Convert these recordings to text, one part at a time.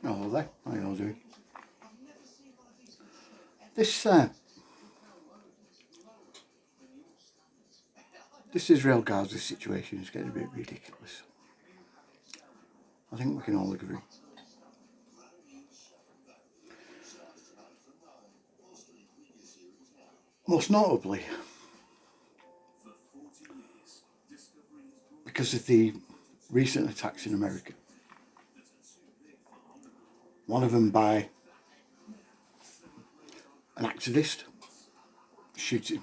Hello there, how are you all doing? This Israel-Gaza situation is getting a bit ridiculous. I think we can all agree. Most notably, because of the recent attacks in America. One of them by an activist shooting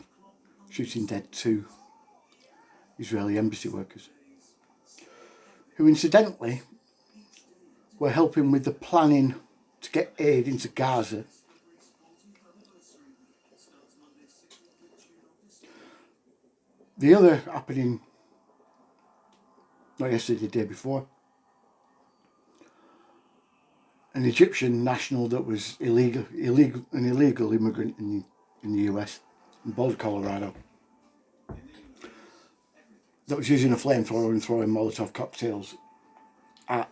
dead 2 Israeli embassy workers, who incidentally were helping with the planning to get aid into Gaza. The other happening, not yesterday, the day before, an Egyptian national that was an illegal immigrant in the US, in Boulder, Colorado, that was using a flamethrower and throwing Molotov cocktails at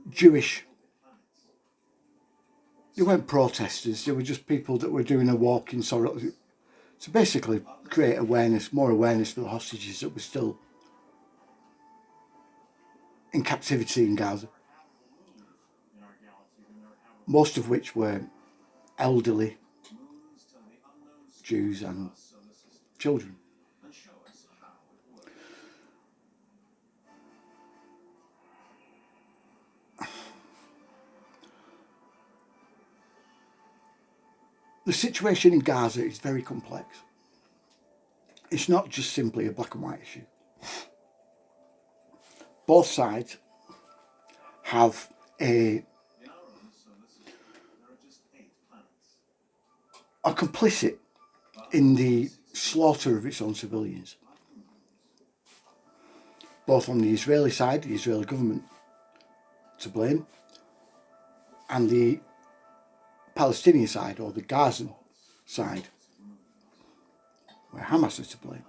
Jewish. They weren't protesters, they were just people that were doing a walk in sorrow to basically create more awareness for the hostages that were still in captivity in Gaza. Most of which were elderly Jews and children. The situation in Gaza is very complex. It's not just simply a black and white issue. Both sides are complicit in the slaughter of its own civilians. Both on the Israeli side, the Israeli government to blame, and the Palestinian side, or the Gazan side, where Hamas is to blame.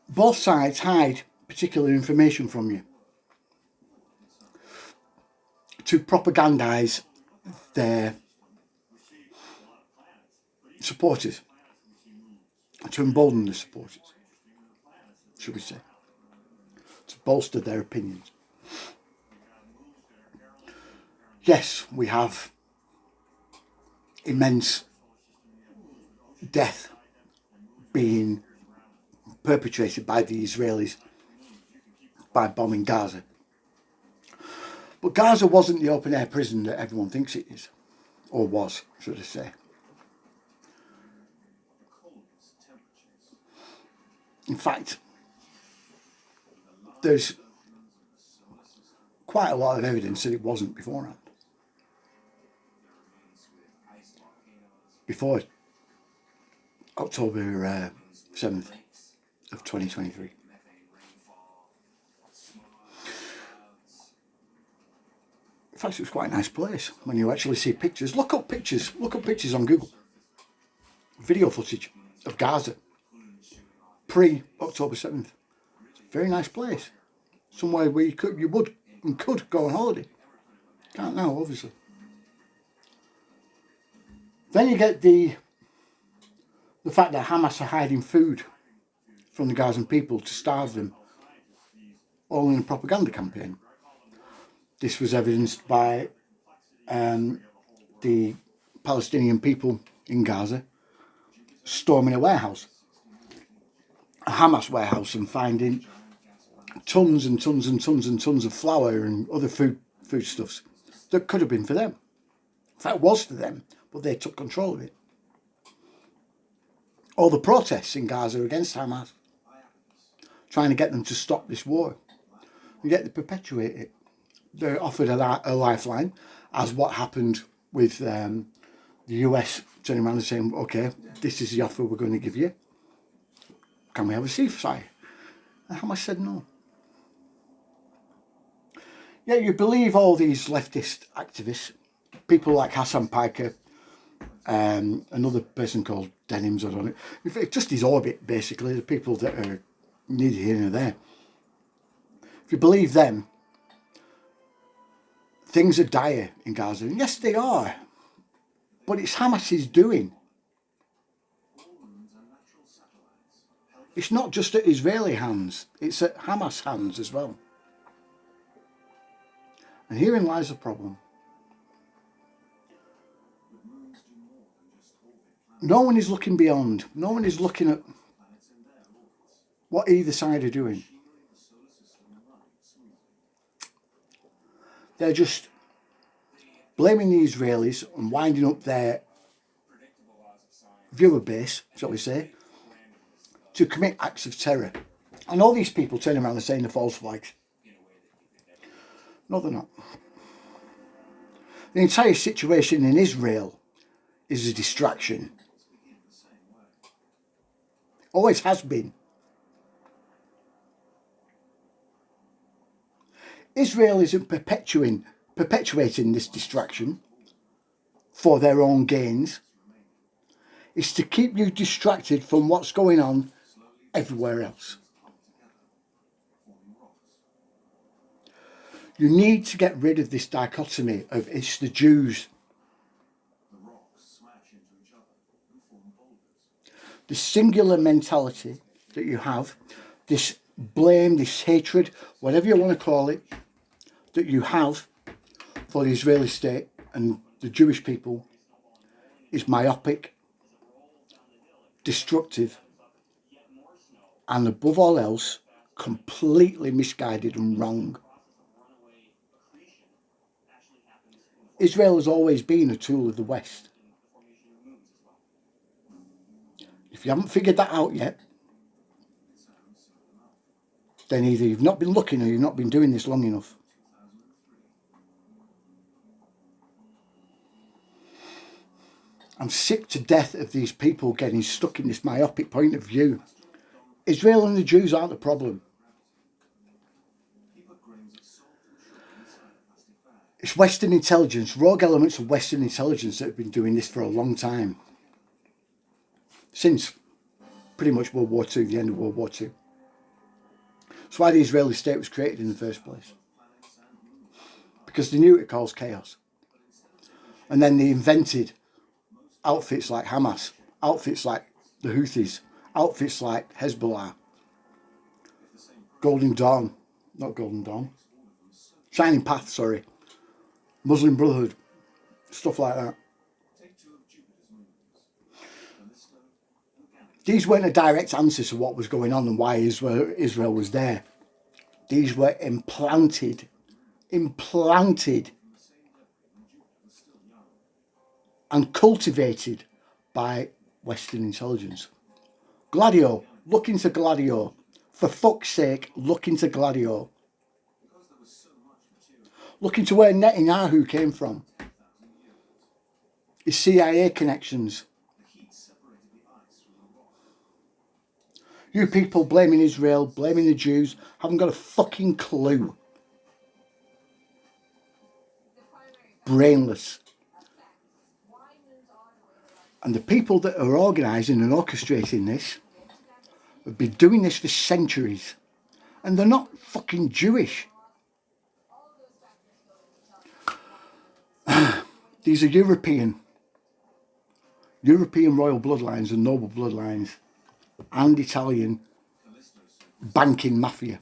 Both sides hide particular information from you to propagandise their supporters, to embolden the supporters, should we say, to bolster their opinions. Yes, we have immense death being perpetrated by the Israelis by bombing Gaza. But Gaza wasn't the open-air prison that everyone thinks it is, or was, should I say. In fact, there's quite a lot of evidence that it wasn't beforehand. Before October 7th of 2023. In fact, it was quite a nice place when you actually see pictures. Look up pictures on Google. Video footage of Gaza pre-October 7th. Very nice place. Somewhere where you could go on holiday. Can't now, obviously. Then you get the fact that Hamas are hiding food from the Gazan people to starve them, all in a propaganda campaign. This was evidenced by the Palestinian people in Gaza storming a warehouse, a Hamas warehouse, and finding tons and tons and tons and tons of flour and other foodstuffs that could have been for them. In fact, it was for them, but they took control of it. All the protests in Gaza against Hamas, trying to get them to stop this war, and yet they perpetuate it. They're offered a lifeline, as what happened with the US turning around and saying, okay, this is the offer we're going to give you. Can we have a ceasefire? And Hamas said no. Yeah, you believe all these leftist activists, people like Hassan Piker, another person called Denims, I don't know. Just his orbit, basically, the people that are neither here nor there. if you believe them, things are dire in Gaza. And yes, they are. But it's Hamas's doing. It's not just at Israeli hands, it's at Hamas hands as well. And herein lies the problem. No one is looking beyond. No one is looking at what either side are doing. They're just blaming the Israelis and winding up their viewer base, shall we say, to commit acts of terror. And all these people turn around and saying they're false flags. No, they're not. The entire situation in Israel is a distraction. Always has been. Israel isn't perpetuating this distraction for their own gains. It's to keep you distracted from what's going on everywhere else. You need to get rid of this dichotomy of it's the Jews. The singular mentality that you have, this blame, this hatred, whatever you want to call it, that you have for the Israeli state and the Jewish people is myopic, destructive, and above all else, completely misguided and wrong. Israel has always been a tool of the West. If you haven't figured that out yet, then either you've not been looking or you've not been doing this long enough. I'm sick to death of these people getting stuck in this myopic point of view. Israel and the Jews aren't the problem. It's Western intelligence, rogue elements of Western intelligence that have been doing this for a long time. Since pretty much World War II, the end of World War II. That's why the Israeli state was created in the first place. Because they knew it caused chaos. And then they invented outfits like Hamas, outfits like the Houthis, outfits like Hezbollah, Shining Path, sorry, Muslim Brotherhood, stuff like that. These weren't a direct answer to what was going on and why Israel was there. These were implanted and cultivated by Western intelligence. Gladio, look into Gladio. For fuck's sake, look into Gladio. Look into where Netanyahu came from. His CIA connections. You people blaming Israel, blaming the Jews, haven't got a fucking clue. Brainless. And the people that are organising and orchestrating this have been doing this for centuries. And they're not fucking Jewish. These are European royal bloodlines and noble bloodlines and Italian banking mafia.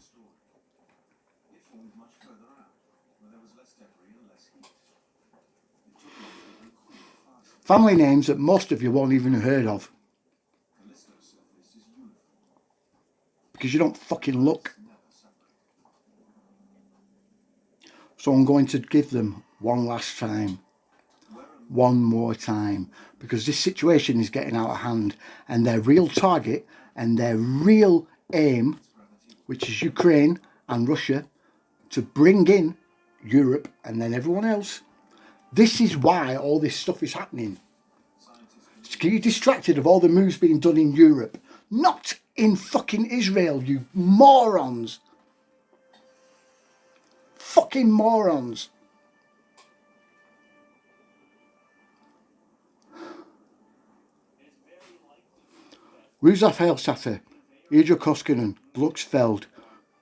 Family names that most of you won't even have heard of. Because you don't fucking look. So I'm going to give them one last time. One more time. Because this situation is getting out of hand. And their real target and their real aim, which is Ukraine and Russia, to bring in Europe and then everyone else. This is why all this stuff is happening. It's to get you distracted of all the moves being done in Europe. Not in fucking Israel, you morons. Fucking morons. Ruzaf Helsather, Idra Koskinen, Glucksfeld,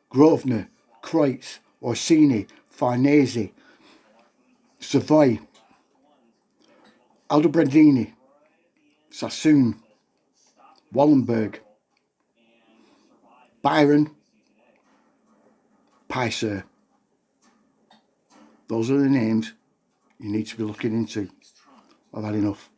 Grosvenor, Kreutz, Orsini, Farnese, Savoy, Aldobrandini, Sassoon, Wallenberg, Byron, Picer. Those are the names you need to be looking into. I've had enough.